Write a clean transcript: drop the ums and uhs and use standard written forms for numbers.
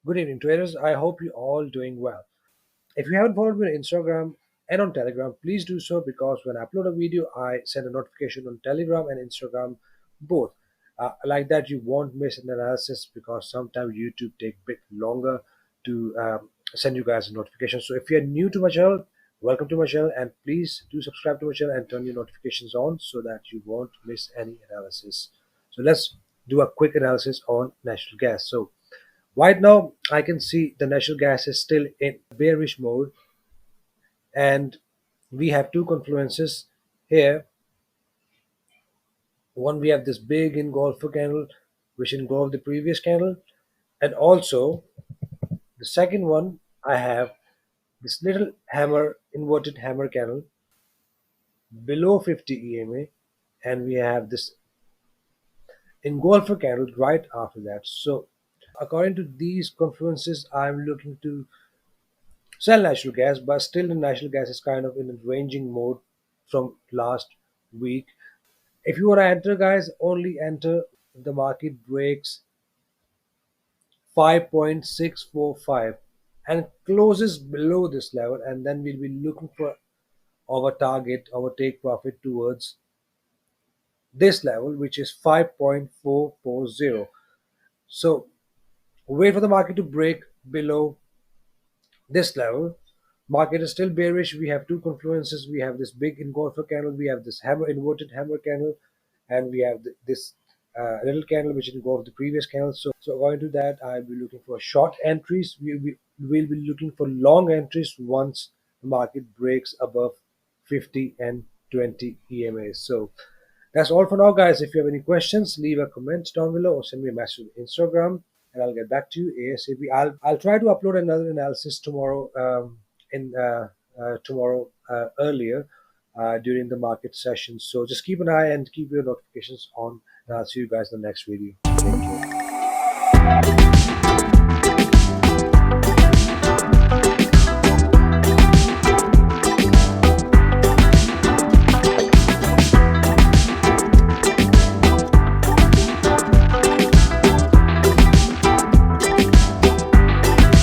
Good evening, traders. I hope you're all doing well. If you haven't followed me on Instagram and on Telegram, please do so because when I upload a video, I send a notification on Telegram and Instagram both. Like that, you won't miss an analysis because sometimes YouTube take a bit longer to send you guys a notification. So if you're new to my channel, welcome to my channel and please do subscribe to my channel and turn your notifications on so that you won't miss any analysis. So let's do a quick analysis on natural gas. So right now, I can see the natural gas is still in bearish mode, and we have two confluences here. One, we have this big engulfer candle, which engulfed the previous candle, and also the second one, I have this little hammer, inverted hammer candle below 50 EMA, and we have this engulfer candle right after that. So, according to these confluences, I'm looking to sell natural gas, but still the natural gas is kind of in a ranging mode from last week. If you want to enter, guys, only enter if the market breaks 5.645 and closes below this level, and then we'll be looking for our target, our take profit towards this level, which is 5.440. So wait for the market to break below this level. Market is still bearish. We have two confluences. We have this big engulfer candle. We have this hammer, inverted hammer candle, and we have this little candle which engulfed the previous candle. So according to that, I'll be looking for short entries. Will be looking for long entries once the market breaks above 50 and 20 EMAs. So that's all for now, guys. If you have any questions, leave a comment down below or send me a message on Instagram, and I'll get back to you ASAP. I'll try to upload another analysis tomorrow. In tomorrow earlier during the market session. So just keep an eye and keep your notifications on. And I'll see you guys in the next video. Take care.